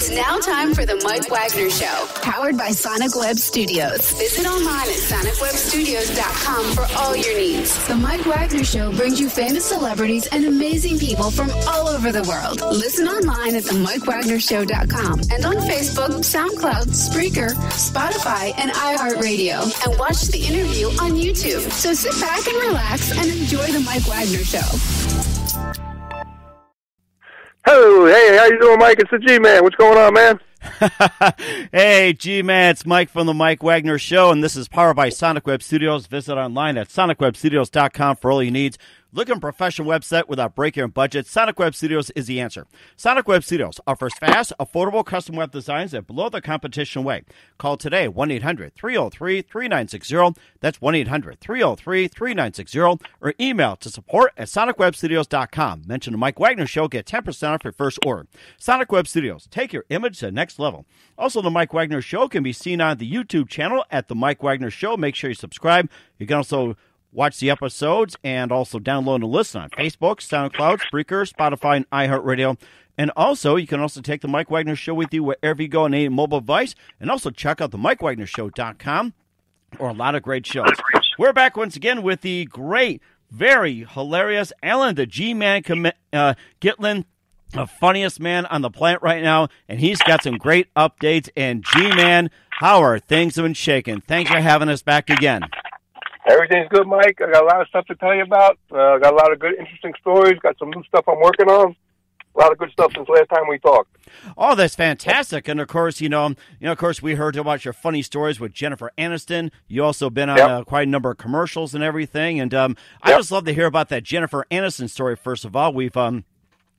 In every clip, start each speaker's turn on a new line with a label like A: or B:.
A: It's now time for the Mike Wagner Show, powered by Sonic Web Studios. Visit online at sonicwebstudios.com for all your needs. The Mike Wagner Show brings you famous celebrities and amazing people from all over the world. Listen online at themikewagnershow.com and on Facebook, SoundCloud, Spreaker, Spotify, and iHeartRadio. And watch the interview on YouTube. So sit back and relax and enjoy the Mike Wagner Show.
B: Hello, hey, how you doing, Mike? It's the G-man. What's going on, man?
C: Hey, G-man, it's Mike from the Mike Wagner Show, and this is powered by Sonic Web Studios. Visit online at sonicwebstudios.com for all your needs. Looking for a professional website without breaking your budget? Sonic Web Studios is the answer. Sonic Web Studios offers fast, affordable custom web designs at below the competition way. Call today, 1-800-303-3960. That's 1-800-303-3960. Or email to support@sonicwebstudios.com. Mention the Mike Wagner Show. Get 10% off your first order. Sonic Web Studios. Take your image to the next level. Also, the Mike Wagner Show can be seen on the YouTube channel at the Mike Wagner Show. Make sure you subscribe. You can also watch the episodes and also download and listen on Facebook, SoundCloud, Spreaker, Spotify, and iHeartRadio. And also, you can also take the Mike Wagner Show with you wherever you go on any mobile device. And also check out the MikeWagnerShow.com or a lot of great shows. We're back once again with the great, very hilarious Allan the G-man Gitlin, the funniest man on the planet right now. And he's got some great updates. And G-man, how are things been shaking? Thanks for having us back again.
B: Everything's good, Mike. I got a lot of stuff to tell you about. Got a lot of good, interesting stories. Got some new stuff I'm working on. A lot of good stuff since last time we talked.
C: Oh, that's fantastic! And of course, of course, we heard about your funny stories with Jennifer Aniston. You also been on quite a number of commercials and everything. And I just love to hear about that Jennifer Aniston story. First of all,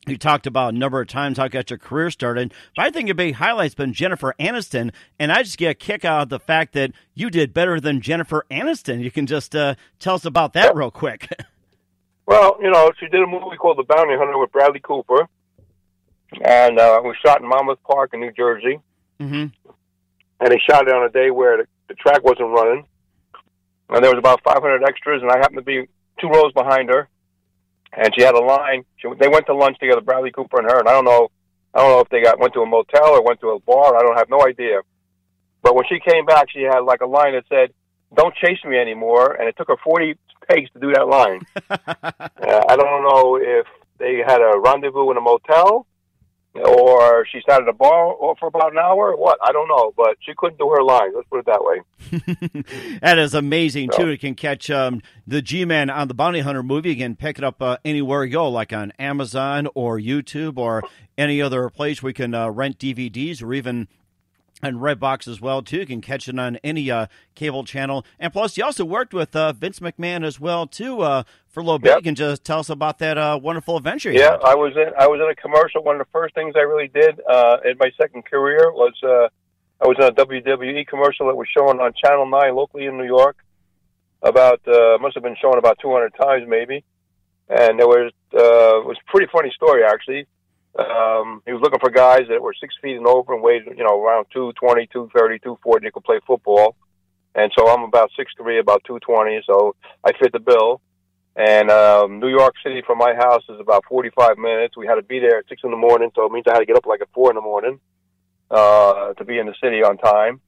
C: you talked about a number of times how you got your career started, but I think your big highlight's been Jennifer Aniston, and I just get a kick out of the fact that you did better than Jennifer Aniston. You can just tell us about that real quick.
B: Well, she did a movie called The Bounty Hunter with Bradley Cooper, and it was shot in Monmouth Park in New Jersey, and they shot it on a day where the track wasn't running, and there was about 500 extras, and I happened to be 2 rows behind her. And she had a line. They went to lunch together, Bradley Cooper and her. And I don't know if they went to a motel or went to a bar. I don't have no idea. But when she came back, she had like a line that said, "Don't chase me anymore." And it took her 40 takes to do that line. I don't know if they had a rendezvous in a motel or she sat at a bar for about an hour or what. I don't know. But she couldn't do her line. Let's put it that way.
C: That is amazing, too. You can catch the G-Man on the Bounty Hunter movie. You can pick it up anywhere you go, like on Amazon or YouTube or any other place where you can rent DVDs or even on Redbox as well, too. You can catch it on any cable channel. And plus, you also worked with Vince McMahon as well, too, for a little bit. You can just tell us about that wonderful adventure you had.
B: I was in a commercial. One of the first things I really did in my second career was I was in a WWE commercial that was shown on Channel 9 locally in New York. Must have been shown about 200 times maybe. And it was a pretty funny story, actually. He was looking for guys that were 6 feet and over and weighed, around 220, 230, 240. They could play football. And so I'm about 6'3", about 220, so I fit the bill. And New York City from my house is about 45 minutes. We had to be there at 6 in the morning, so it means I had to get up like at 4 in the morning to be in the city on time.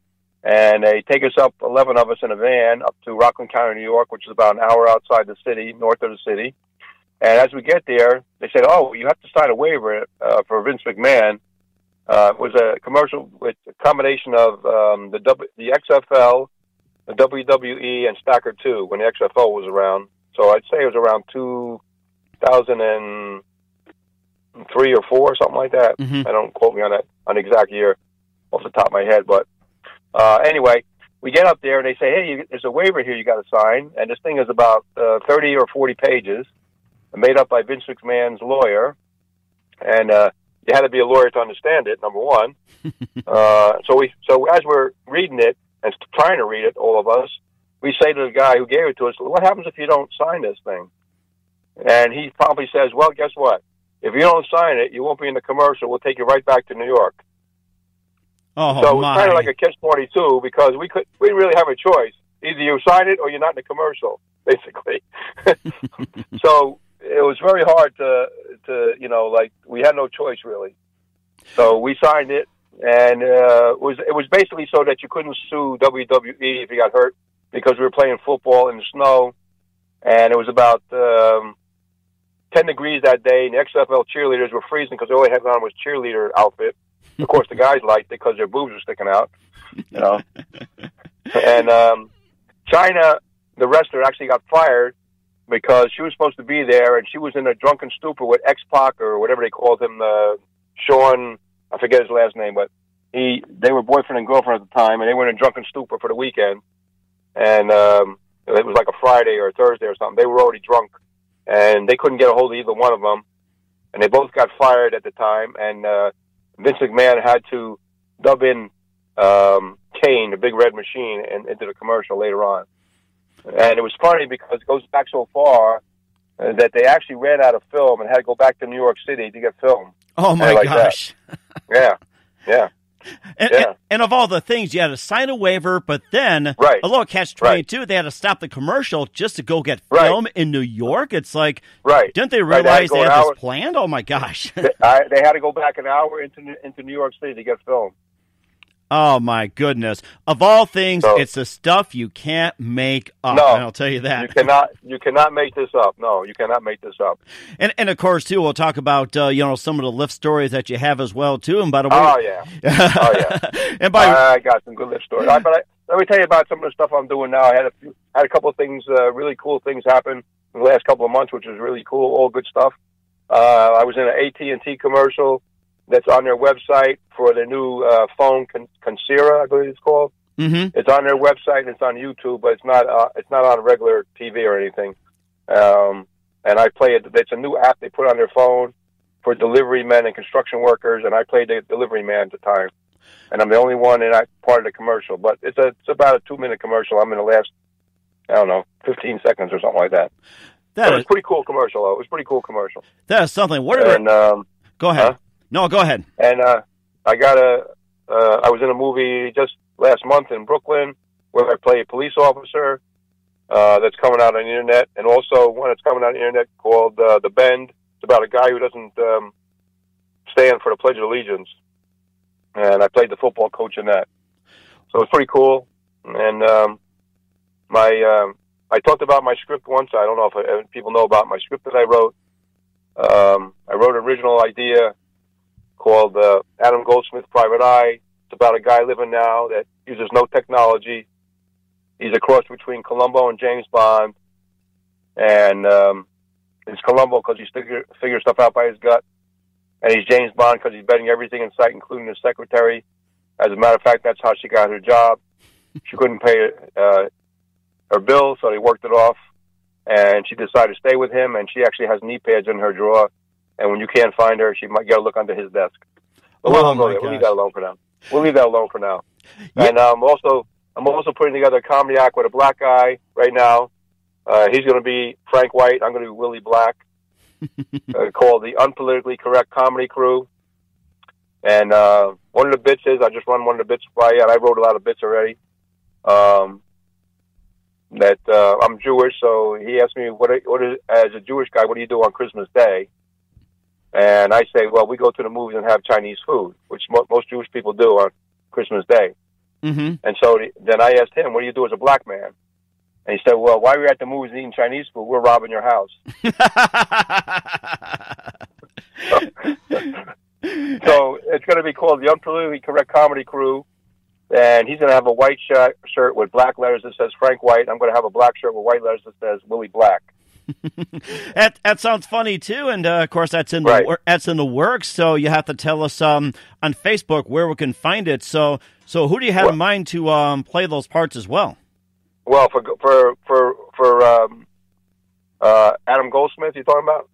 B: And they take us up, 11 of us in a van, up to Rockland County, New York, which is about an hour outside the city, north of the city. And as we get there, they said, "Oh, you have to sign a waiver for Vince McMahon." It was a commercial with a combination of the XFL, the WWE, and Stacker 2 when the XFL was around. So I'd say it was around 2003 or 4, something like that. I don't quote me on the exact year off the top of my head. But anyway, we get up there and they say, "Hey, there's a waiver here you got to sign." And this thing is about 30 or 40 pages. Made up by Vince McMahon's lawyer, and you had to be a lawyer to understand it, number one. So as we're reading it and trying to read it, all of us, we say to the guy who gave it to us, "What happens if you don't sign this thing?" And he probably says, "Well, guess what? If you don't sign it, you won't be in the commercial. We'll take you right back to New York."
C: Oh,
B: so it was kind of like a catch-22 because we didn't really have a choice. Either you sign it or you're not in the commercial, basically. So it was very hard to we had no choice really. So we signed it. and it was basically so that you couldn't sue WWE if you got hurt, because we were playing football in the snow, and it was about 10 degrees that day, and the XFL cheerleaders were freezing because all they had on was cheerleader outfit. Of course, the guys liked it because their boobs were sticking out, you know. And China, the wrestler, actually got fired because she was supposed to be there, and she was in a drunken stupor with X-Pac, or whatever they called him, Sean, I forget his last name, but they were boyfriend and girlfriend at the time, and they were in a drunken stupor for the weekend. And it was like a Friday or a Thursday or something. They were already drunk, and they couldn't get a hold of either one of them. And they both got fired at the time, and Vince McMahon had to dub in Kane, the Big Red Machine, into the commercial later on. And it was funny because it goes back so far that they actually ran out of film and had to go back to New York City to get film.
C: Oh, my gosh.
B: Yeah.
C: And of all the things, you had to sign a waiver, but then a little catch-22, they had to stop the commercial just to go get film in New York. It's like, didn't they realize they had this planned? Oh, my gosh.
B: They had to go back an hour into New York City to get film.
C: Oh, my goodness. Of all things, it's the stuff you can't make up. No, and I'll tell you that.
B: You cannot make this up. No, you cannot make this up.
C: And of course, too, we'll talk about, some of the lift stories that you have as well, too. And by the way... And I got some good lift stories. But let me tell you about some of the stuff I'm doing now. I had a couple of things, really cool things happen in the last couple of months, which was really cool, all good stuff. I was in an AT&T commercial that's on their website for their new phone, Consira, I believe it's called. Mm-hmm.
B: It's on their website and it's on YouTube, but it's not on regular TV or anything. And I play it. It's a new app they put on their phone for delivery men and construction workers, and I played the delivery man at the time. And I'm the only one in that part of the commercial. But it's about a 2-minute commercial. I'm in the last, 15 seconds or something like that. It was a pretty cool commercial, though. It was a pretty cool commercial.
C: That is something. Go ahead.
B: Huh?
C: No, go ahead.
B: And I was in a movie just last month in Brooklyn where I play a police officer that's coming out on the internet, and also one that's coming out on the internet called The Bend. It's about a guy who doesn't stand for the Pledge of Allegiance. And I played the football coach in that. So it's pretty cool. And I talked about my script once. I don't know if people know about my script that I wrote. I wrote an original idea called Adam Goldsmith Private Eye. It's about a guy living now that uses no technology. He's a cross between Columbo and James Bond. And it's Columbo because he figures stuff out by his gut. And he's James Bond because he's betting everything in sight, including his secretary. As a matter of fact, that's how she got her job. She couldn't pay her bill, so they worked it off. And she decided to stay with him, and she actually has knee pads in her drawer. And when you can't find her, she might get a look under his desk. But we'll leave that alone for now. Yeah. And I'm also putting together a comedy act with a black guy right now. He's going to be Frank White. I'm going to be Willie Black. Called the Unpolitically Correct Comedy Crew. And one of the bits is, I just run one of the bits by you, and I wrote a lot of bits already. That I'm Jewish, so he asked me, what is, as a Jewish guy, what do you do on Christmas Day? And I say, well, we go to the movies and have Chinese food, which most Jewish people do on Christmas Day.
C: Mm-hmm.
B: And so then I asked him, what do you do as a black man? And he said, well, while we're at the movies eating Chinese food, we're robbing your house. So it's going to be called the Unpolitically Correct Comedy Crew. And he's going to have a white shirt with black letters that says Frank White. I'm going to have a black shirt with white letters that says Willie Black.
C: That sounds funny too, and of course that's in the works. So you have to tell us on Facebook where we can find it. So who do you have in mind to play those parts as well?
B: Well, for Adam Goldsmith, you talking about?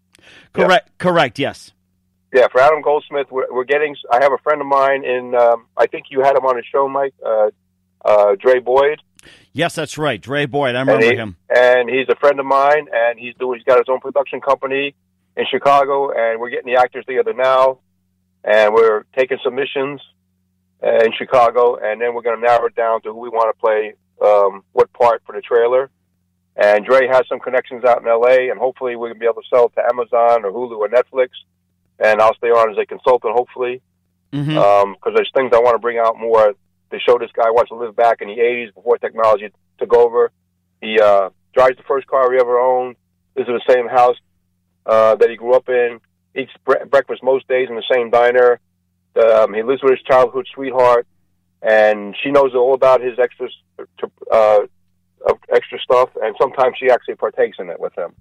C: Correct. Yes.
B: Yeah, for Adam Goldsmith, we're getting. I have a friend of mine in. I think you had him on the show, Mike. Dre Boyd.
C: Yes, that's right, Dre Boyd. I remember him.
B: And he's a friend of mine, and he's got his own production company in Chicago, and we're getting the actors together now, and we're taking submissions in Chicago, and then we're going to narrow it down to who we want to play, what part for the trailer. And Dre has some connections out in L.A., and hopefully we're going to be able to sell it to Amazon or Hulu or Netflix, and I'll stay on as a consultant, hopefully. because there's things I want to bring out more to show this guy wants to live back in the 80s before technology took over. He drives the first car he ever owned, lives in the same house that he grew up in, eats breakfast most days in the same diner. He lives with his childhood sweetheart, and she knows all about his extra stuff, and sometimes she actually partakes in it with him.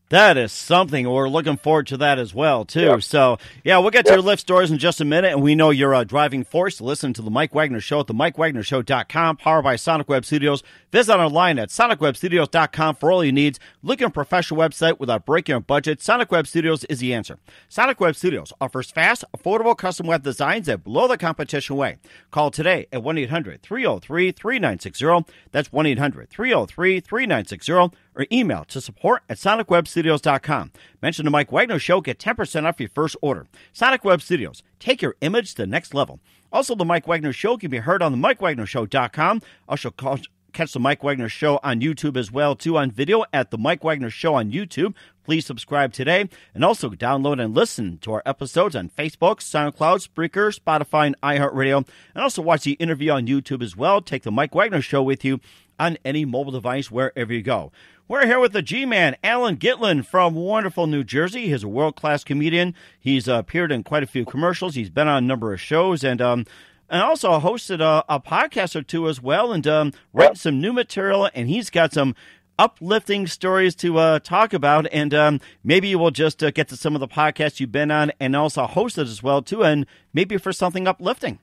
C: That is something. We're looking forward to that as well, too. Yep. So, yeah, we'll get to your Lyft stories in just a minute, and we know you're a driving force to listen to The Mike Wagner Show at themikewagnershow.com, powered by Sonic Web Studios. Visit online at sonicwebstudios.com for all your needs. Look at a professional website without breaking your budget. Sonic Web Studios is the answer. Sonic Web Studios offers fast, affordable custom web designs that blow the competition away. Call today at 1-800-303-3960. That's 1-800-303-3960. Or email to support@sonicwebstudios.com. Mention the Mike Wagner Show. Get 10% off your first order. Sonic Web Studios. Take your image to the next level. Also, the Mike Wagner Show can be heard on the MikeWagnerShow.com. Also, catch the Mike Wagner Show on YouTube as well, too, on video at the Mike Wagner Show on YouTube. Please subscribe today. And also download and listen to our episodes on Facebook, SoundCloud, Spreaker, Spotify, and iHeartRadio. And also watch the interview on YouTube as well. Take the Mike Wagner Show with you on any mobile device wherever you go. We're here with the G-man, Allan Gitlin from wonderful New Jersey. He's a world-class comedian. He's appeared in quite a few commercials. He's been on a number of shows and also hosted a podcast or two as well, and written some new material. And he's got some uplifting stories to talk about. And maybe we'll just get to some of the podcasts you've been on and also hosted as well, too, and maybe for something uplifting.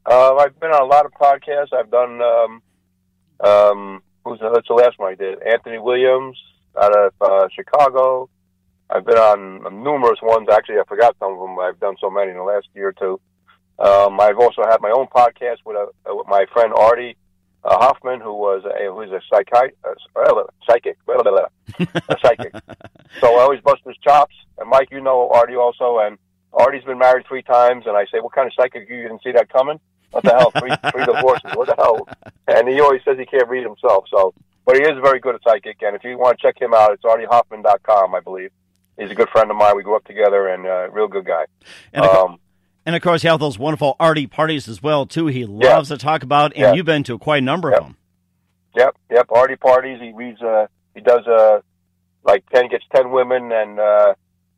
B: I've been on a lot of podcasts. I've done... that's the last one I did. Anthony Williams out of Chicago. I've been on numerous ones. Actually, I forgot some of them. I've done so many in the last year or two. I've also had my own podcast with my friend Artie Hoffman, who's a psychic. So I always bust his chops. And Mike, you know Artie also, and Artie's been married 3 times. And I say, "What kind of psychic? You didn't see that coming? What the hell? 3 divorces? What the hell?" And he always says he can't read himself. So, but he is very good at psychic. And if you want to check him out, it's ArtieHoffman.com, I believe. He's a good friend of mine. We grew up together, and a real good guy.
C: And of course, you have those wonderful Artie parties as well too. He loves to talk about, and you've been to quite a number of them.
B: Yep. Artie parties. He reads. He does gets 10 women, and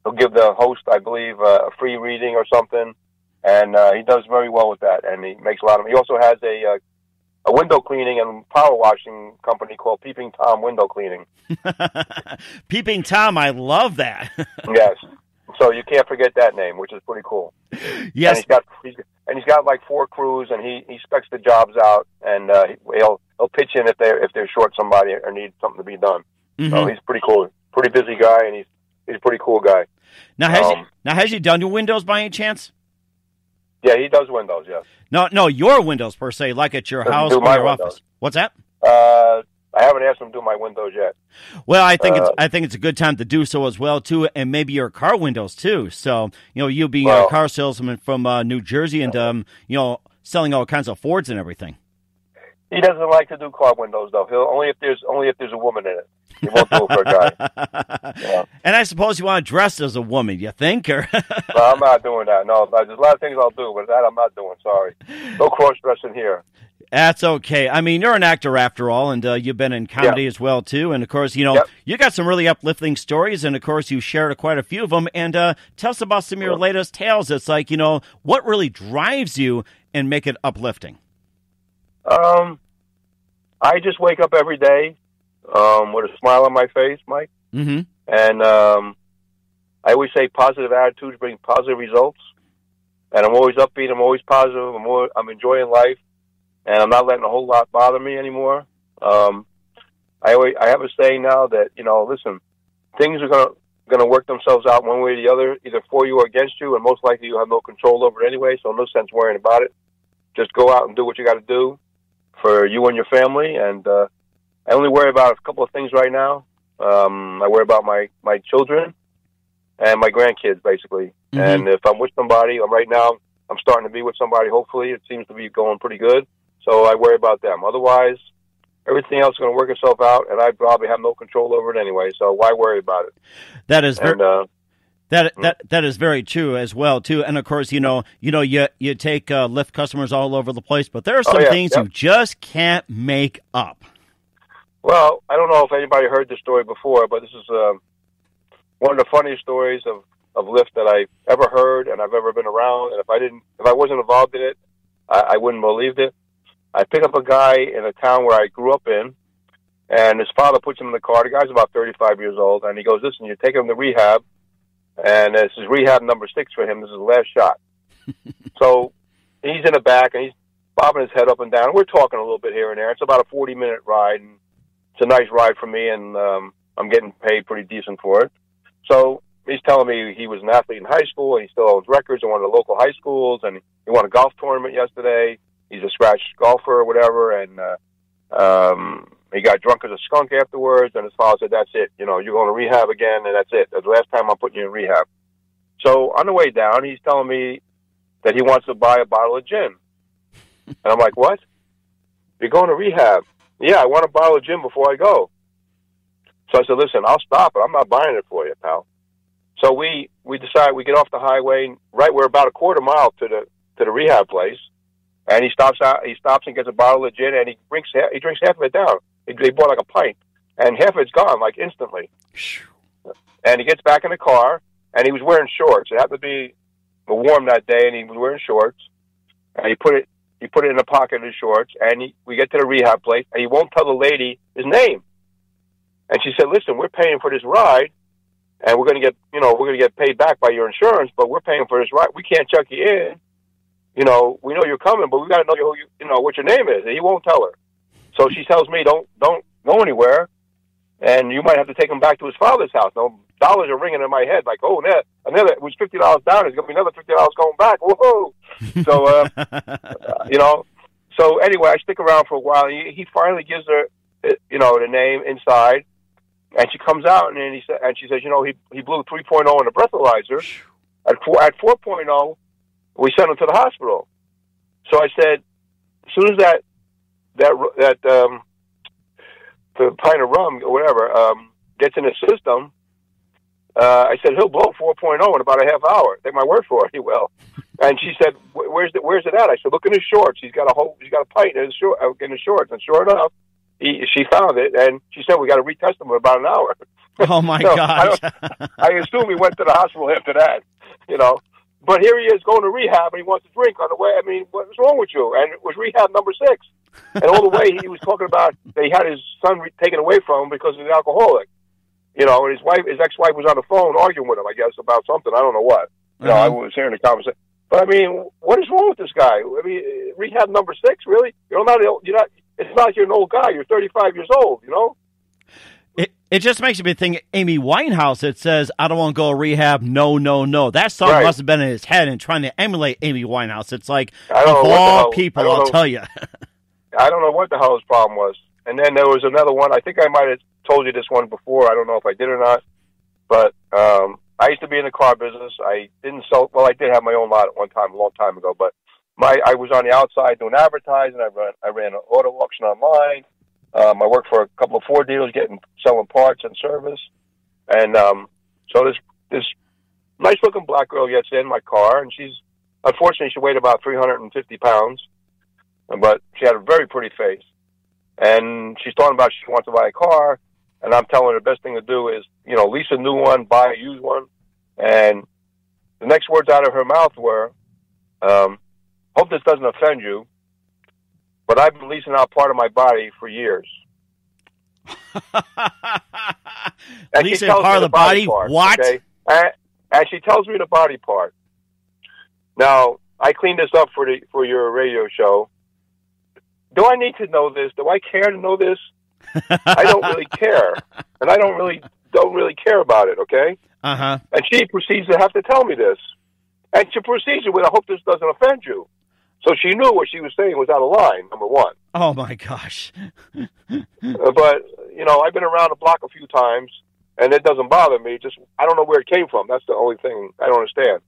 B: he'll give the host, I believe, a free reading or something. And he does very well with that, and he makes a lot of them. He also has a window cleaning and power washing company called Peeping Tom Window Cleaning.
C: Peeping Tom, I love that.
B: Yes, so you can't forget that name, which is pretty cool.
C: Yes,
B: and he's got like 4 crews, and he specs the jobs out, and he'll pitch in if they're short somebody or need something to be done. Mm-hmm. So he's pretty cool, pretty busy guy, and he's a pretty cool guy.
C: Now has he done your windows by any chance?
B: Yeah, he does windows, yes.
C: No, your windows per se, like at your house or your office. What's that?
B: I haven't asked him to do my windows yet.
C: Well, I think it's a good time to do so as well too, and maybe your car windows too. So you being a car salesman from New Jersey, and selling all kinds of Fords and everything.
B: He doesn't like to do car windows though. He'll only if there's a woman in it. He won't do it for a guy. Yeah.
C: And I suppose you want to dress as a woman, you think? Or
B: No, I'm not doing that. No, there's a lot of things I'll do, but that I'm not doing. Sorry. No cross-dressing here.
C: That's okay. I mean, you're an actor after all, and you've been in comedy as well, too. And, of course, you got some really uplifting stories, and, of course, you shared quite a few of them. And tell us about some of your latest tales. It's like, what really drives you and make it uplifting?
B: I just wake up every day with a smile on my face, Mike.
C: Mm-hmm.
B: And I always say positive attitudes bring positive results. And I'm always upbeat. I'm always positive. I'm enjoying life. And I'm not letting a whole lot bother me anymore. I have a saying now that, listen, things are going to work themselves out one way or the other, either for you or against you, and most likely you have no control over it anyway, so no sense worrying about it. Just go out and do what you got to do for you and your family, and I only worry about a couple of things right now. I worry about my children and my grandkids, basically. Mm-hmm. And if I'm with somebody, right now I'm starting to be with somebody, hopefully. It seems to be going pretty good. So I worry about them. Otherwise, everything else is going to work itself out, and I probably have no control over it anyway, so why worry about it?
C: That is That is very true as well too. And of course, you take Lyft customers all over the place, but there are some things you just can't make up.
B: Well, I don't know if anybody heard this story before, but this is one of the funniest stories of Lyft that I've ever heard and I've ever been around. And if I wasn't involved in it, I wouldn't believe it. I pick up a guy in a town where I grew up in, and his father puts him in the car. The guy's about 35 years old, and he goes, "Listen, you're taking him to rehab." And this is rehab number 6 for him. This is the last shot. So he's in the back, and he's bobbing his head up and down. We're talking a little bit here and there. It's about a 40-minute ride, and it's a nice ride for me, and I'm getting paid pretty decent for it. So he's telling me he was an athlete in high school, and he still owns records in one of the local high schools, and he won a golf tournament yesterday. He's a scratch golfer or whatever, and he got drunk as a skunk afterwards, and his father said, "That's it. You're going to rehab again, and that's it. That's the last time I'm putting you in rehab." So on the way down, he's telling me that he wants to buy a bottle of gin. And I'm like, "What? You're going to rehab?" "Yeah, I want a bottle of gin before I go." So I said, "Listen, I'll stop it. I'm not buying it for you, pal." So we decide, we get off the highway, right, we're about a quarter mile to the rehab place, and he stops and gets a bottle of gin, and he drinks half of it down. They bought like a pint, and half of it's gone, like instantly. And he gets back in the car, and he was wearing shorts. It happened to be warm that day, and he was wearing shorts. And he put it in the pocket of his shorts, and we get to the rehab place, and he won't tell the lady his name. And she said, "Listen, we're paying for this ride, and we're going to get paid back by your insurance, but we're paying for this ride. We can't check you in. We know you're coming, but we got to know what your name is." And he won't tell her. So she tells me, don't go anywhere, and you might have to take him back to his father's house. Now, dollars are ringing in my head, like, oh, another, it was $50 down, there's going to be another $50 going back. Whoa! So, so anyway, I stick around for a while, and he finally gives her, the name inside, and she comes out, and she says, he blew 3.0 on the breathalyzer. At 4.0, we sent him to the hospital. So I said, as soon as that the pint of rum or whatever gets in his system, I said, he'll blow 4.0 in about a half hour. Take my word for it, he will. And she said, where's it at? I said, look in his shorts. He's got a pint in his shorts. And sure enough, she found it, and she said, we got to retest him in about an hour.
C: Oh my gosh.
B: I assume he went to the hospital after that, But here he is going to rehab, and he wants to drink on the way. I mean, what's wrong with you? And it was rehab number 6. And all the way he was talking about that he had his son taken away from him because he's an alcoholic. And his ex-wife was on the phone arguing with him, I guess, about something. I don't know what. I was hearing the conversation. But I mean, what is wrong with this guy? I mean, rehab number 6, really? You're not. It's not like you're an old guy. You're 35 years old.
C: It just makes me think Amy Winehouse. It says, "I don't want to go to rehab. No, no, no." That song must have been in his head and trying to emulate Amy Winehouse. It's like, of all people, I'll tell you.
B: I don't know what the hell his problem was. And then there was another one. I think I might have told you this one before. I don't know if I did or not. But I used to be in the car business. I didn't sell. Well, I did have my own lot at one time, a long time ago. But I was on the outside doing advertising. I ran an auto auction online. I worked for a couple of Ford dealers, selling parts and service. And so this nice looking black girl gets in my car, and unfortunately she weighed about 350 pounds, but she had a very pretty face. And she's talking about she wants to buy a car, and I'm telling her the best thing to do is, lease a new one, buy a used one. And the next words out of her mouth were, hope this doesn't offend you, but I've been leasing out part of my body for years.
C: Leasing part of the body?
B: Part,
C: what?
B: Okay? And she tells me the body part. Now, I cleaned this up for your radio show. Do I need to know this? Do I care to know this? I don't really care. And I don't really care about it, okay?
C: Uh-huh.
B: And she proceeds to have to tell me this. And she proceeds with, I hope this doesn't offend you. So she knew what she was saying was out of line, number one.
C: Oh, my gosh.
B: But, I've been around the block a few times, and it doesn't bother me. Just, I don't know where it came from. That's the only thing I don't understand.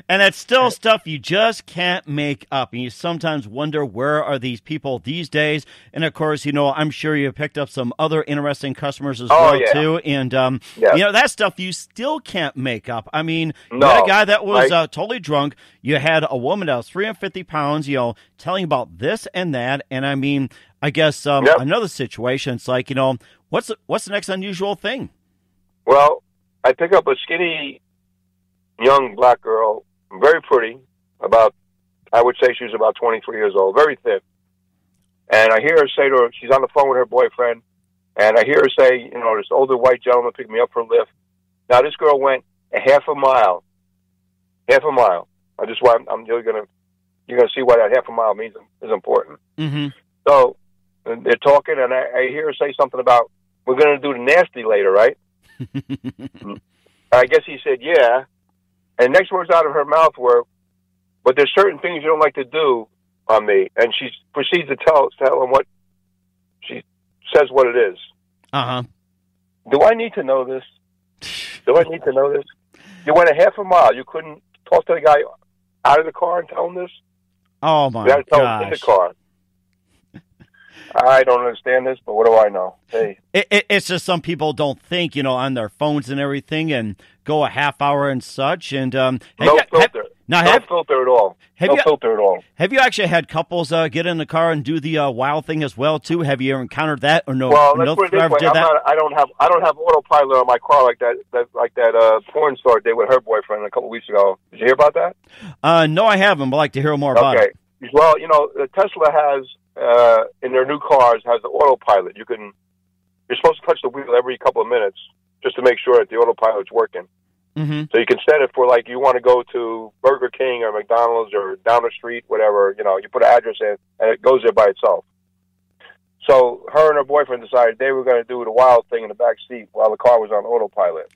C: And it's still stuff you just can't make up. And you sometimes wonder, where are these people these days? And, of course, I'm sure you picked up some other interesting customers as well, too. And, that stuff you still can't make up. I mean, you had a guy that was totally drunk. You had a woman that was 350 pounds, telling about this and that. And, I mean, I guess another situation, it's like, what's the next unusual thing?
B: Well, I pick up a skinny young black girl, very pretty, I would say she was about 23 years old, very thin. And I hear her say to her, she's on the phone with her boyfriend, and I hear her say, this older white gentleman picked me up for a lift. Now, this girl went a half a mile. I'm you're going to see why that half a mile means is important.
C: Mm-hmm.
B: So they're talking, and I hear her say something about, we're going to do the nasty later, right? I guess he said, yeah. And the next words out of her mouth were, but there's certain things you don't like to do on me. And she proceeds to tell him what she says, what it is.
C: Uh-huh.
B: Do I need to know this? Do I need to know this? You went a half a mile. You couldn't talk to the guy out of the car and tell him this?
C: Oh, my
B: gosh. You had to tell him in the car. I don't understand this, but what do I know? Hey,
C: it's just some people don't think, on their phones and everything, and go a half hour and such. And
B: no filter at all. No filter at all.
C: Have you actually had couples get in the car and do the wild thing as well too? Have you ever encountered that or no?
B: Well, let's put it this way. I don't have autopilot on my car like that porn star did with her boyfriend a couple weeks ago. Did you hear about that?
C: No, I haven't. But I'd like to hear more about it.
B: Well, the Tesla has. In their new cars has the autopilot. You're supposed to touch the wheel every couple of minutes just to make sure that the autopilot's working.
C: Mm-hmm.
B: So you can set it for you want to go to Burger King or McDonald's or down the street, whatever, you put an address in and it goes there by itself. So her and her boyfriend decided they were going to do the wild thing in the back seat while the car was on autopilot.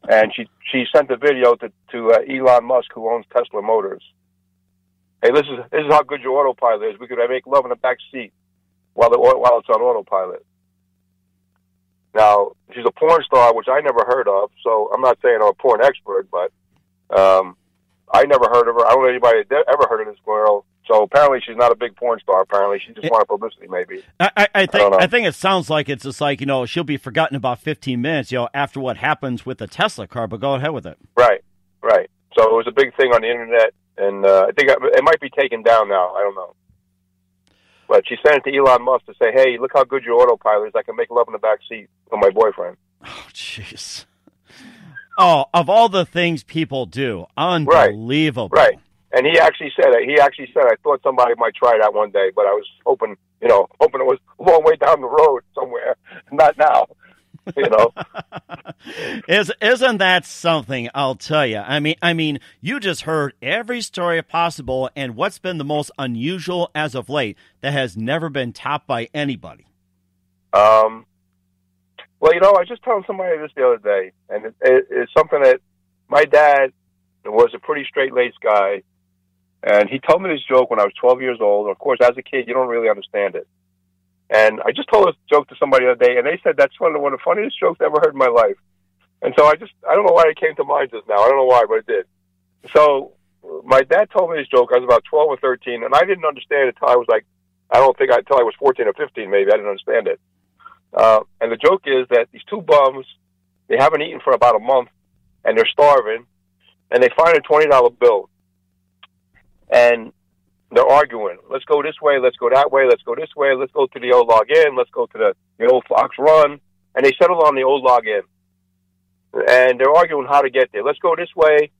B: And she sent the video to Elon Musk, who owns Tesla Motors. Hey, this is how good your autopilot is. We could make love in the back seat while it's on autopilot. Now, she's a porn star, which I never heard of, so I'm not saying I'm a porn expert, but I never heard of her. I don't know anybody that ever heard of this girl. So apparently she's not a big porn star. Apparently she just wanted publicity, maybe.
C: I think it sounds like it's just like, she'll be forgotten about 15 minutes, after what happens with the Tesla car, but go ahead with it.
B: Right. So it was a big thing on the internet. And I think it might be taken down now. I don't know. But she sent it to Elon Musk to say, hey, look how good your autopilot is. I can make love in the back seat with my boyfriend.
C: Oh, jeez. Oh, of all the things people do. Unbelievable.
B: Right. And he actually said it. I thought somebody might try that one day, but I was hoping it was a long way down the road somewhere. Not now.
C: Isn't that something? I'll tell you. I mean, you just heard every story possible, and what's been the most unusual as of late that has never been topped by anybody?
B: Well, I was just telling somebody this the other day, and it's something that my dad was a pretty straight-laced guy, and he told me this joke when I was 12 years old. Of course, as a kid, you don't really understand it. And I just told this joke to somebody the other day, and they said that's one of the funniest jokes I ever heard in my life. And so I don't know why it came to mind just now. I don't know why, but it did. So my dad told me this joke. I was about 12 or 13, and I didn't understand it until I was until I was 14 or 15, maybe. I didn't understand it. And the joke is that these two bums, they haven't eaten for about a month, and they're starving, and they find a $20 bill. And they're arguing. Let's go this way. Let's go that way. Let's go this way. Let's go to the old log in. Let's go to the old Fox Run. And they settle on the old log in. And they're arguing how to get there. Let's go this way.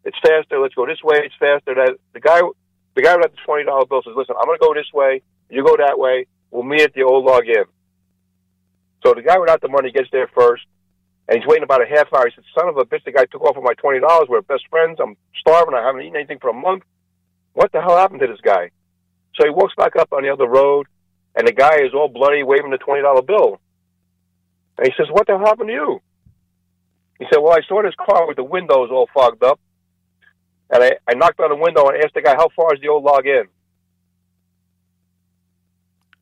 B: It's faster. Let's go this way. It's faster. The guy with the $20 bill says, listen, I'm going to go this way. You go that way. We'll meet at the old log in. So the guy without the money gets there first. And he's waiting about a half hour. He says, son of a bitch, the guy took off with my $20. We're best friends. I'm starving. I haven't eaten anything for a month. What the hell happened to this guy? So he walks back up on the other road, and the guy is all bloody, waving the $20 bill. And he says, what the hell happened to you? He said, well, I saw this car with the windows all fogged up, and I knocked on the window and asked the guy, how far is the old log in?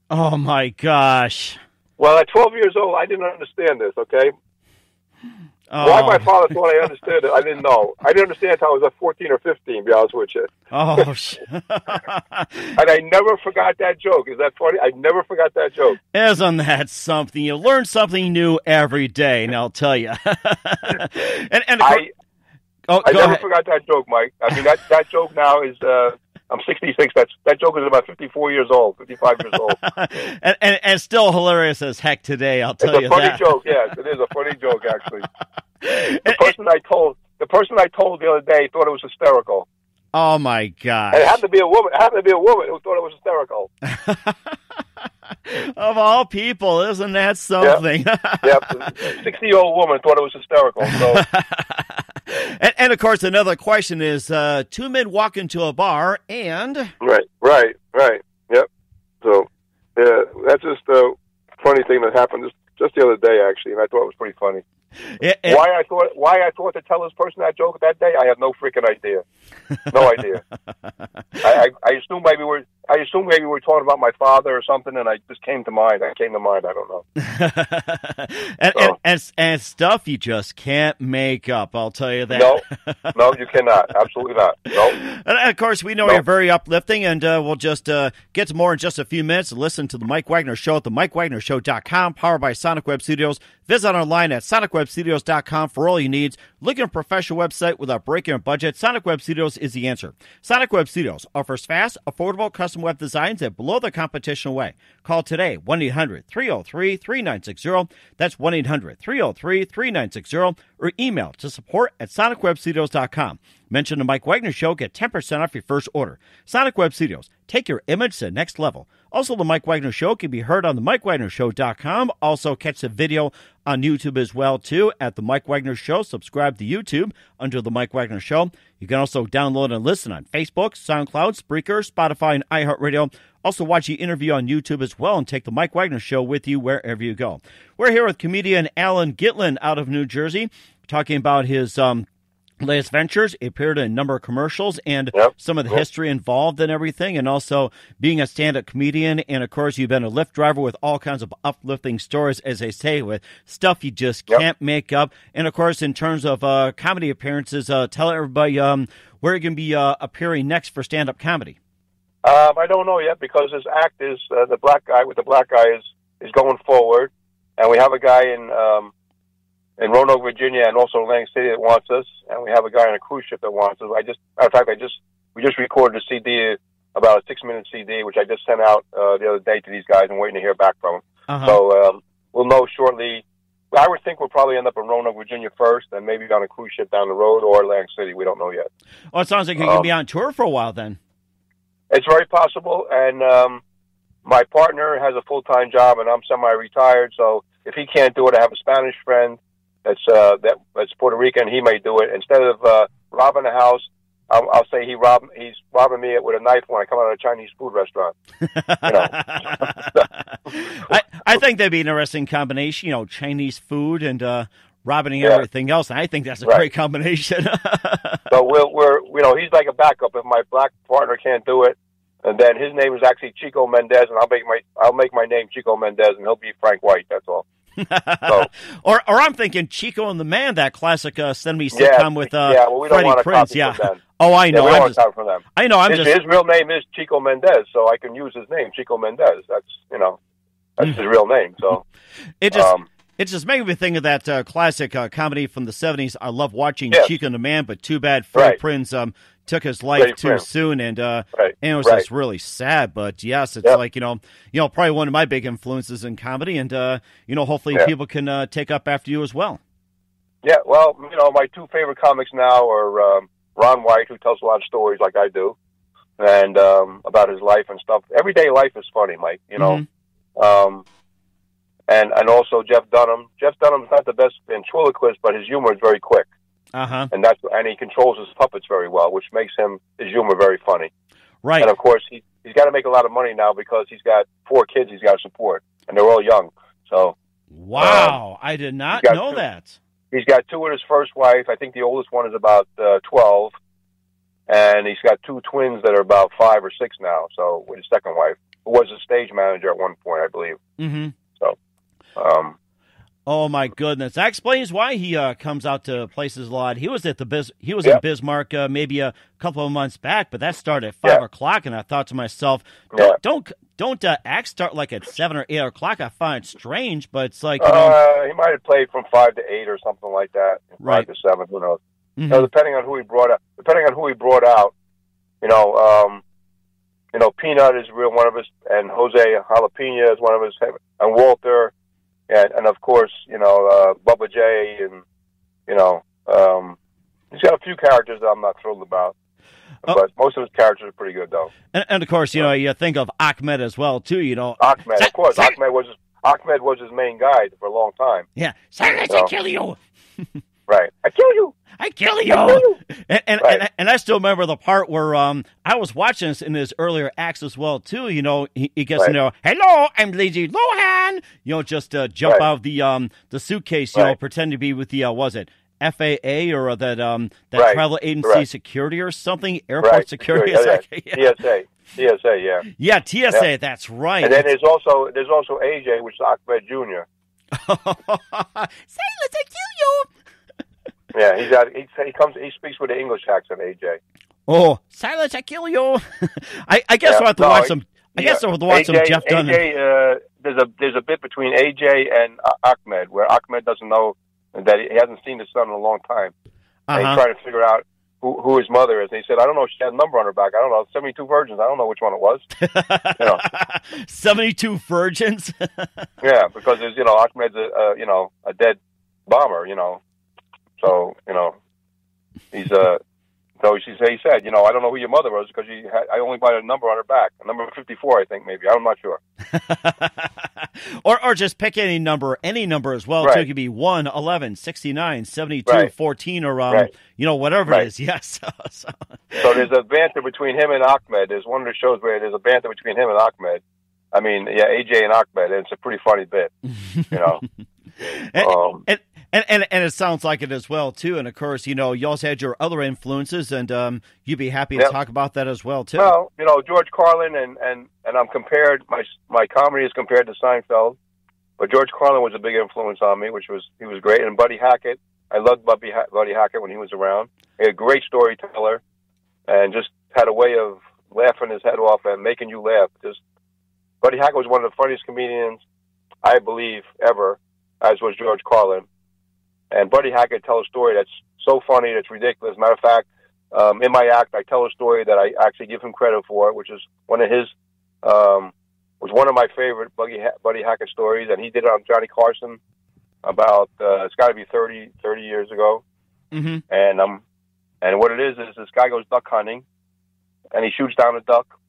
C: Oh, my gosh.
B: Well, at 12 years old, I didn't understand this, okay? Why my father thought I understood it, I didn't know. I didn't understand until I was 14 or 15, to be honest with you.
C: Oh,
B: and I never forgot that joke. Is that funny? I never forgot that joke.
C: Isn't that something? You learn something new every day, and I'll tell you. I
B: never forgot that joke, Mike. I mean, that joke now is... I'm 66. That joke is about 54 years old, 55 years old.
C: and still hilarious as heck today, I'll tell you that.
B: It's a funny joke, yes. It is a funny joke, actually. The person I told the other day thought it was hysterical.
C: Oh, my gosh.
B: And it happened to be a woman. It happened to be a woman who thought it was hysterical.
C: Of all people, isn't that something?
B: Yep. 60-year-old woman thought it was hysterical. So.
C: And of course, another question is, two men walk into a bar and...
B: Right. Yep. So, yeah, that's just a funny thing that happened just the other day, actually, and I thought it was pretty funny. Why I thought to tell this person that joke that day, I have no freaking idea. No idea. I assume maybe we're talking about my father or something, and I just came to mind. I don't know.
C: and stuff you just can't make up. I'll tell you that.
B: No, you cannot. Absolutely not. No.
C: And of course, we know you're very uplifting, and we'll just get to more in just a few minutes. Listen to the Mike Wagner Show at the MikeWagnerShow.com, powered by Sonic Web Studios. Visit online at SonicWebStudios.com for all your needs. Looking at a professional website without breaking a budget? Sonic Web Studios is the answer. Sonic Web Studios offers fast, affordable, custom web designs that blow the competition away. Call today, 1-800-303-3960. That's 1-800-303-3960. Or email to support@SonicWebStudios.com. Mention the Mike Wagner Show. Get 10% off your first order. Sonic Web Studios. Take your image to the next level. Also, the Mike Wagner Show can be heard on the MikeWagnerShow.com. Also, catch the video on YouTube as well, too, at the Mike Wagner Show. Subscribe to YouTube under the Mike Wagner Show. You can also download and listen on Facebook, SoundCloud, Spreaker, Spotify, and iHeartRadio. Also, watch the interview on YouTube as well and take the Mike Wagner Show with you wherever you go. We're here with comedian Allan Gitlin out of New Jersey, talking about his latest ventures. He appeared in a number of commercials and some of the history involved and everything, and also being a stand-up comedian. And, of course, you've been a Lyft driver with all kinds of uplifting stories, as they say, with stuff you just can't make up. And, of course, in terms of comedy appearances, tell everybody where you're going to be appearing next for stand-up comedy.
B: I don't know yet because this act is the black guy is going forward, and we have a guy in Roanoke, Virginia, and also Atlantic City that wants us, and we have a guy on a cruise ship that wants us. We just recorded a CD, about a 6-minute CD, which I just sent out the other day to these guys. I'm waiting to hear back from them. So we'll know shortly. I would think we'll probably end up in Roanoke, Virginia first, and maybe on a cruise ship down the road, or Atlantic City. We don't know yet.
C: Well, it sounds like you're going to be on tour for a while then.
B: It's very possible, and my partner has a full-time job, and I'm semi-retired, so if he can't do it, I have a Spanish friend that's Puerto Rican. He may do it. Instead of robbing a house, I'll say he's robbing me with a knife when I come out of a Chinese food restaurant.
C: I think that'd be an interesting combination, Chinese food and robbing everything else. And I think that's a great combination.
B: So we're he's like a backup if my black partner can't do it. And then his name is actually Chico Mendez, and I'll make my name Chico Mendez, and he'll be Frank White. That's all. So.
C: or I'm thinking Chico and the Man, that classic 70s sitcom with
B: we don't
C: Freddie Prinze.
B: Yeah.
C: Oh, I know.
B: We don't want to copy from them.
C: I know.
B: His real name is Chico Mendez, so I can use his name, Chico Mendez. That's his real name. So
C: it just made me think of that classic comedy from the 70s. I love watching Chico and the Man, but too bad Freddie Prinze took his life too soon, and it was just really sad. But yes, it's like probably one of my big influences in comedy, and hopefully people can take up after you as well.
B: Yeah, well, my two favorite comics now are Ron White, who tells a lot of stories like I do, and about his life and stuff. Everyday life is funny, Mike. And also Jeff Dunham. Jeff Dunham's not the best ventriloquist, but his humor is very quick. And he controls his puppets very well, which makes his humor very funny. Right. And of course he's got to make a lot of money now because he's got 4 kids he's got to support, and they're all young. So
C: wow, I did not know that.
B: He's got 2 with his first wife. I think the oldest one is about 12, and he's got 2 twins that are about 5 or 6 now. So with his second wife, who was a stage manager at one point, I believe. So.
C: Oh my goodness! That explains why he comes out to places a lot. He was at the in Bismarck maybe a couple of months back, but that started at 5 o'clock, and I thought to myself, don't acts start like at 7 or 8 o'clock? I find it strange, but it's like
B: he might have played from 5 to 8 or something like that, 5 to 7. Who knows?
C: Mm-hmm.
B: Depending on who he brought out, Peanut is one of his, and Jose Jalapeno is one of his, and Walter. And of course, Bubba J, and he's got a few characters that I'm not thrilled about, but most of his characters are pretty good, though.
C: And of course, you think of Ahmed as well, too.
B: Ahmed, of course, Ahmed was his main guy for a long time.
C: Yeah, silence, I kill you.
B: Right, I kill you.
C: I kill you. And I still remember the part where I was watching this in his earlier acts as well too. He gets hello, I'm Lazy Lohan. Just jump out of the suitcase. Pretend to be with the was it FAA or that travel agency security or something, airport security.
B: TSA. Yeah.
C: Yeah, TSA. Yeah. That's right.
B: And then there's also AJ, which is Ahmed Jr.
C: Silence, I kill you.
B: Yeah, he speaks with an English accent, AJ.
C: Oh, silence, I kill you. I guess I'll have to watch some. I guess I'll have to watch some Jeff Dunn.
B: AJ, there's a bit between AJ and Ahmed where Ahmed doesn't know that he hasn't seen his son in a long time. And he's trying to figure out who his mother is. And he said, I don't know if she had a number on her back. I don't know, 72 virgins. I don't know which one it was.
C: 72 virgins?
B: Yeah, because there's, Ahmed's a dead bomber, So, he said, I don't know who your mother was because I only got a number on her back. A number 54, I think, maybe. I'm not sure.
C: or just pick any number as well. Right. So it could be 1, 11, 69, 72, 14, or, whatever it is. Yes. So
B: there's a banter between him and Ahmed. There's one of the shows where there's a banter between him and Ahmed. I mean, AJ and Ahmed, and it's a pretty funny bit,
C: And it sounds like it as well, too. And, of course, you also had your other influences, and you'd be happy to talk about that as well, too.
B: Well, George Carlin, and I'm compared, my comedy is compared to Seinfeld, but George Carlin was a big influence on me, he was great. And Buddy Hackett, I loved Buddy Hackett when he was around. He had a great storyteller, and just had a way of laughing his head off and making you laugh. Buddy Hackett was one of the funniest comedians, I believe, ever, as was George Carlin. And Buddy Hackett tells a story that's so funny, that's ridiculous. Matter of fact, in my act, I tell a story that I actually give him credit for, which is one of my favorite Buddy Hackett stories, and he did it on Johnny Carson about, it's got to be 30 years ago.
C: Mm-hmm.
B: And what it is this guy goes duck hunting, and he shoots down a duck,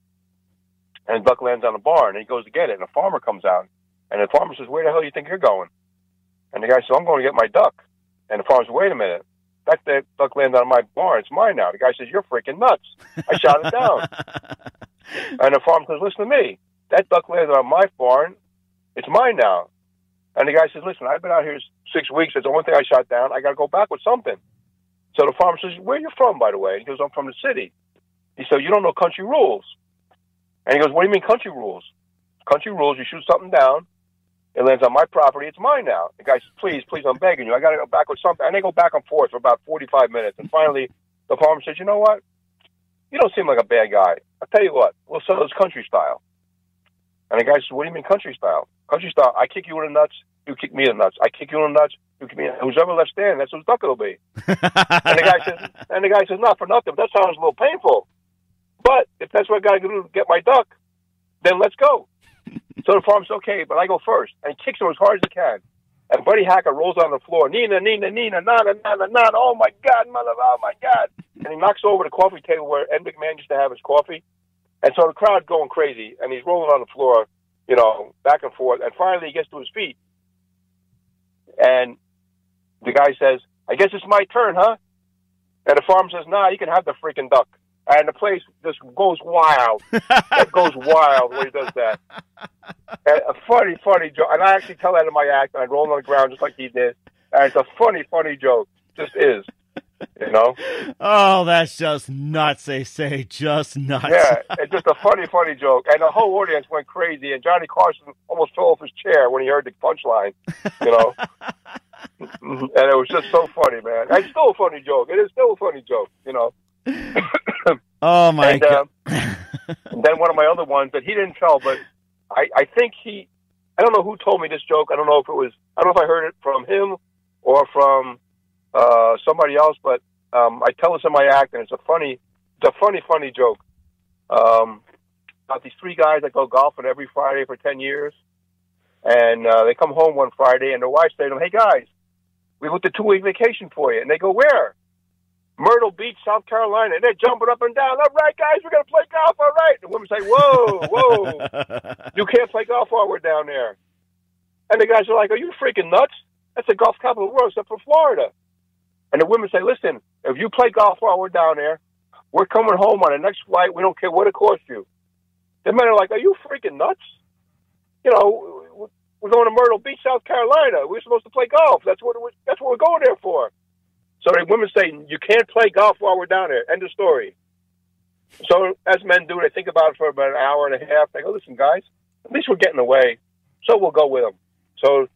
B: and the duck lands on a barn, and he goes to get it, and a farmer comes out, and the farmer says, where the hell do you think you're going? And the guy says, I'm going to get my duck. And the farmer says, wait a minute. That duck landed on my barn. It's mine now. The guy says, you're freaking nuts. I shot it down. And the farmer says, listen to me. That duck landed on my barn. It's mine now. And the guy says, listen, I've been out here 6 weeks. It's the only thing I shot down. I got to go back with something. So the farmer says, where are you from, by the way? And he goes, I'm from the city. He said, you don't know country rules. And he goes, what do you mean country rules? Country rules, you shoot something down. It lands on my property. It's mine now. The guy says, please, I'm begging you. I got to go back with something. And they go back and forth for about 45 minutes. And finally, the farmer says, you know what? You don't seem like a bad guy. I'll tell you what. We'll sell this country style. And the guy says, what do you mean country style? Country style, I kick you in the nuts. You kick me in the nuts. I kick you in the nuts. You kick me in the nuts. Who's ever left standing, that's whose duck it'll be. and the guy says, not for nothing. That sounds a little painful. But if that's what I got to do to get my duck, then let's go. So the farmer says, okay, but I go first. And he kicks him as hard as he can. And Buddy Hackett rolls on the floor. Nina, Nina, Nina, nana, nana, nana. Oh, my God, mother, oh, my God. And he knocks over the coffee table where Ed McMahon used to have his coffee. And so the crowd's going crazy. And he's rolling on the floor, back and forth. And finally he gets to his feet. And the guy says, I guess it's my turn, huh? And the farmer says, nah, you can have the freaking duck. And the place just goes wild. It goes wild when he does that. And a funny joke. And I actually tell that in my act, and I roll on the ground just like he did. And it's a funny joke. Just is. You know?
C: Oh, that's just nuts, they say. Just nuts.
B: Yeah, it's just a funny joke. And the whole audience went crazy, and Johnny Carson almost fell off his chair when he heard the punchline, you know? And it was just so funny, man. It's still a funny joke. It is still a funny joke, you know?
C: Oh, my God.
B: And then one of my other ones that he didn't tell, but I think I don't know who told me this joke. I don't know if I heard it from him or from somebody else, but I tell this in my act, and it's a funny joke. About these three guys that go golfing every Friday for 10 years. And they come home one Friday, and their wife say to them, "Hey, guys, we booked a 2-week vacation for you." And they go, "Where?" "Myrtle Beach, South Carolina." And they're jumping up and down. "All right, guys, we're going to play golf, all right." And the women say, whoa, you can't play golf while we're down there. And the guys are like, "Are you freaking nuts? That's the golf capital of the world, except for Florida." And the women say, "Listen, if you play golf while we're down there, we're coming home on the next flight. We don't care what it costs you." The men are like, "Are you freaking nuts? You know, we're going to Myrtle Beach, South Carolina. We're supposed to play golf. That's what we're going there for." So the women say, "You can't play golf while we're down there." End of story. So as men do, they think about it for about an hour and a half. They go, "Listen, guys, at least we're getting away, so we'll go with them." So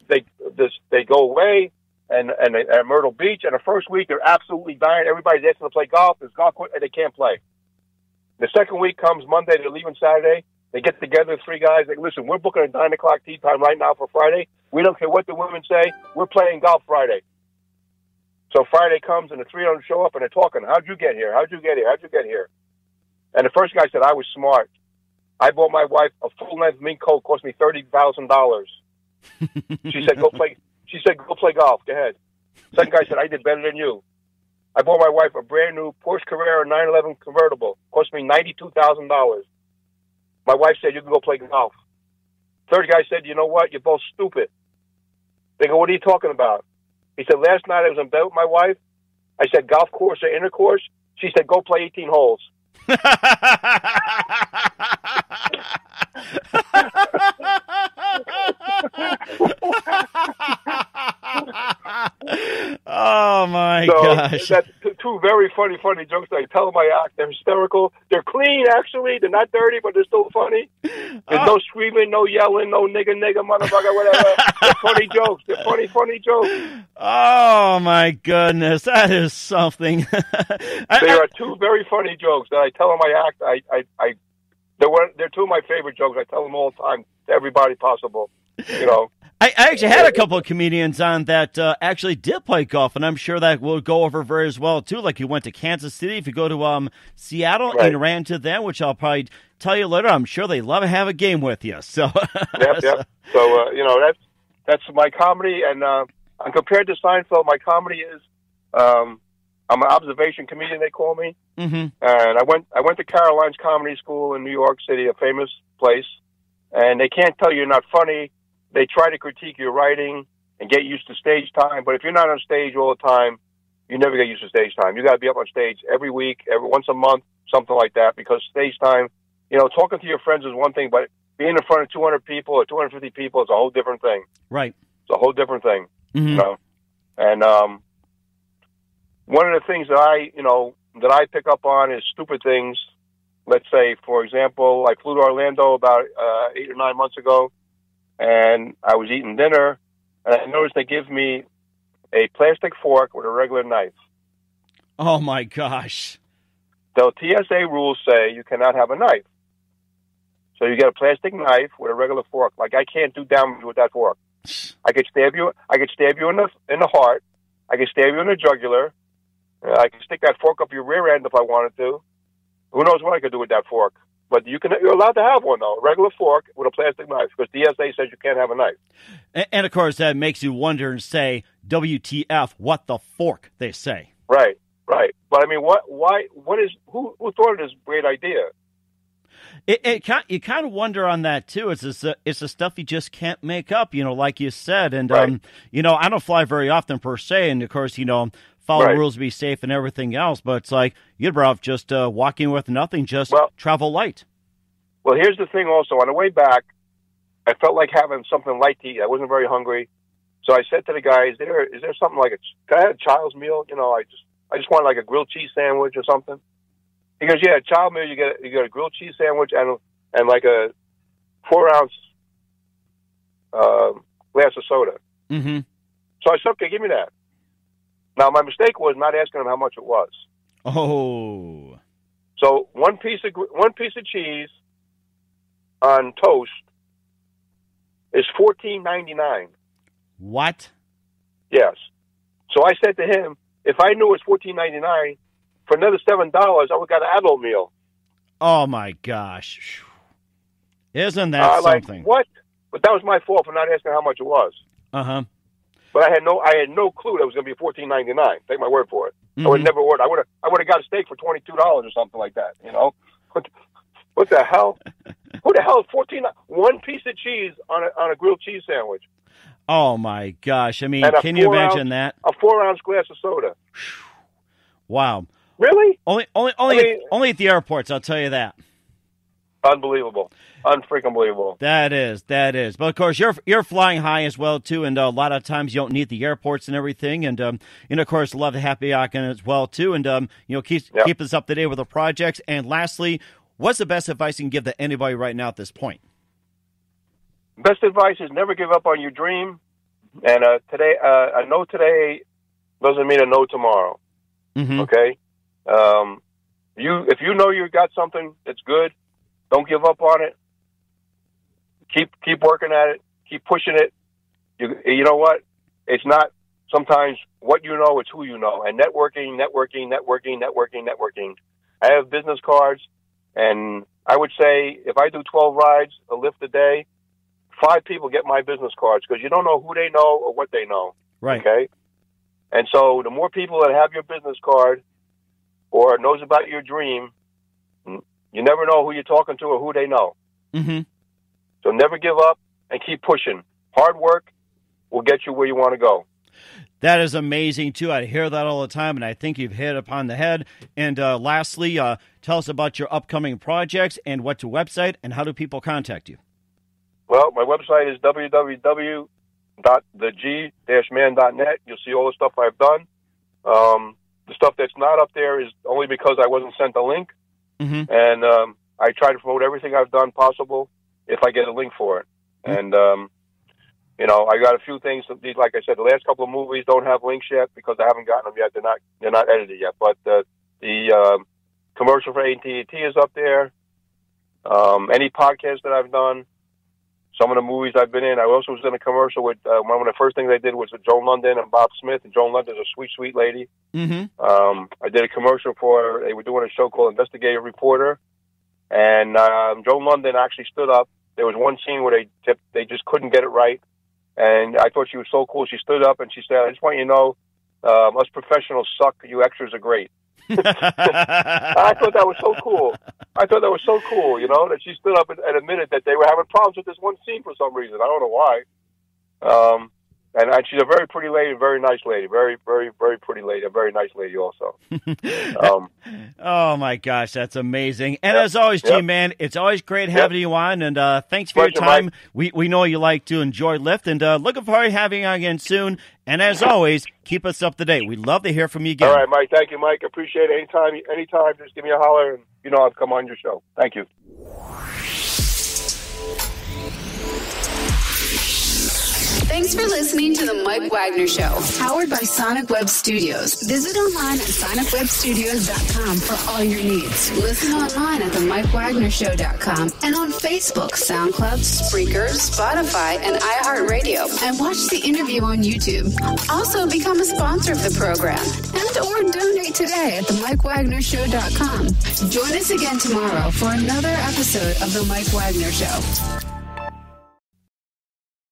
B: they go away and at Myrtle Beach. And the first week, they're absolutely dying. Everybody's asking to play golf. There's golf course, and they can't play. The second week comes Monday. They're leaving Saturday. They get together, three guys. They "Listen, we're booking a 9 o'clock tee time right now for Friday. We don't care what the women say. We're playing golf Friday." So Friday comes, and the three of them show up, and they're talking. "How'd you get here? How'd you get here? How'd you get here?" And the first guy said, "I was smart. I bought my wife a full-length mink coat. Cost me $30,000. She said, go play golf. Go ahead." Second guy said, "I did better than you. I bought my wife a brand-new Porsche Carrera 911 convertible. Cost me $92,000. My wife said, you can go play golf." Third guy said, "You know what? You're both stupid." They go, "What are you talking about?" He said, "Last night I was in bed with my wife. I said, golf course or intercourse? She said, go play 18 holes."
C: Oh, my gosh.
B: That's two very funny jokes. I tell them my act. They're hysterical. They're clean, actually. They're not dirty, but they're still funny. There's no screaming, no yelling, no nigga, motherfucker, whatever. They're funny jokes. They're funny jokes.
C: Oh, my goodness. That is something.
B: There are two very funny jokes that I tell them my act. They're two of my favorite jokes. I tell them all the time to everybody possible, you know.
C: I actually had a couple of comedians on that actually did play golf, and I'm sure that will go over very as well, too. Like you went to Kansas City. If you go to Seattle and ran to them, which I'll probably tell you later, I'm sure they love to have a game with you. So,
B: Yep. So, you know, that's my comedy. And compared to Seinfeld, my comedy is I'm an observation comedian, they call me.
C: Mm-hmm.
B: And I went to Caroline's Comedy School in New York City, a famous place. And they can't tell you you're not funny. They try to critique your writing and get used to stage time. But if you're not on stage all the time, you never get used to stage time. You got to be up on stage every week, once a month, something like that. Because stage time, you know, talking to your friends is one thing, but being in front of 200 people or 250 people is a whole different thing.
C: Right.
B: It's a whole different thing,
C: mm-hmm.
B: You know. And one of the things that I pick up on is stupid things. Let's say, for example, I flew to Orlando about 8 or 9 months ago. And I was eating dinner, and I noticed they give me a plastic fork with a regular knife.
C: Oh, my gosh.
B: The TSA rules say you cannot have a knife. So you get a plastic knife with a regular fork. Like, I can't do damage with that fork. I could stab you in the heart. I could stab you in the jugular. I could stick that fork up your rear end if I wanted to. Who knows what I could do with that fork? But you're allowed to have one, though, a regular fork with a plastic knife, because TSA says you can't have a knife.
C: And of course, that makes you wonder and say, WTF, what the fork, they say.
B: Right. But, I mean, who thought of this great idea?
C: You kind of wonder on that, too. It's the stuff you just can't make up, you know, like you said. And,
B: right.
C: You know, I don't fly very often, per se, and, of course, you know, follow rules to be safe and everything else, but it's like you'd rather off just walking with nothing, just travel light.
B: Well, here's the thing also. On the way back, I felt like having something light to eat. I wasn't very hungry. So I said to the guy, is there something like can I have a child's meal? You know, I just want like a grilled cheese sandwich or something. He goes, yeah, child meal, you get a grilled cheese sandwich and like a 4-ounce glass of soda.
C: Mm-hmm.
B: So I said, okay, give me that. Now, my mistake was not asking him how much it was.
C: Oh.
B: So one piece of cheese on toast is $14.99.
C: What?
B: Yes. So I said to him, if I knew it was $14.99, for another $7, I would have got an adult meal.
C: Oh, my gosh. Isn't that something?
B: Like, what? But that was my fault for not asking how much it was.
C: Uh-huh.
B: But I had no clue that it was going to be $14.99. Take my word for it.
C: Mm-hmm.
B: I would never order. I would have got a steak for $22 or something like that. You know, what the hell? Who the hell is one piece of cheese on a grilled cheese sandwich?
C: Oh my gosh! I mean, can you imagine that?
B: A 4-ounce glass of soda.
C: Wow.
B: Really?
C: Only at the airports. I'll tell you that.
B: Unbelievable. Unfreaking believable.
C: That is. But of course, you're flying high as well too, and a lot of times you don't need the airports and everything, and of course, love the happy hour as well too, and keep us up to date with the projects. And lastly, what's the best advice you can give to anybody right now at this point?
B: Best advice is never give up on your dream, and today a no today doesn't mean a no tomorrow.
C: Mm-hmm.
B: Okay, if you know you got something that's good, don't give up on it. Keep working at it. Keep pushing it. You know what? It's not sometimes what you know, it's who you know. And networking. I have business cards, and I would say if I do 12 rides, a Lyft a day, 5 people get my business cards because you don't know who they know or what they know.
C: Right.
B: Okay? And so the more people that have your business card or knows about your dream, you never know who you're talking to or who they know.
C: Mm-hmm.
B: So never give up and keep pushing. Hard work will get you where you want to go.
C: That is amazing, too. I hear that all the time, and I think you've hit upon the head. And lastly, tell us about your upcoming projects and what's your website and how do people contact you?
B: Well, my website is www.theg-man.net. You'll see all the stuff I've done. The stuff that's not up there is only because I wasn't sent a link.
C: Mm-hmm.
B: And I try to promote everything I've done possible if I get a link for it. Mm-hmm. And, I got a few things. Like I said, the last couple of movies don't have links yet because I haven't gotten them yet. They're not edited yet. But the commercial for AT&T is up there. Any podcast that I've done, some of the movies I've been in. I also was in a commercial with one of the first things I did was with Joan London and Bob Smith. And Joan London's a sweet, sweet lady.
C: Mm-hmm.
B: I did a commercial they were doing a show called Investigative Reporter. And Joan London actually stood up. There was one scene where they just couldn't get it right. And I thought she was so cool. She stood up and she said, I just want you to know, us professionals suck. You extras are great. I thought that was so cool. That she stood up and admitted that they were having problems with this one scene for some reason. I don't know why. And she's a very pretty lady, very nice lady, very, very, very pretty lady, a very nice lady also.
C: Oh, my gosh, that's amazing. And as always, G-Man, it's always great having you on, and thanks for your time. We know you like to enjoy Lyft, and looking forward to having you again soon. And as always, keep us up to date. We'd love to hear from you again.
B: All right, Mike. Thank you, Mike. Appreciate it. Anytime, just give me a holler, and I'll come on your show. Thank you.
A: Thanks for listening to the Mike Wagner Show, powered by Sonic Web Studios. Visit online at sonicwebstudios.com for all your needs. Listen online at themikewagnershow.com and on Facebook, SoundCloud, Spreaker, Spotify, and iHeartRadio. And watch the interview on YouTube. Also, become a sponsor of the program and or donate today at themikewagnershow.com. Join us again tomorrow for another episode of The Mike Wagner Show.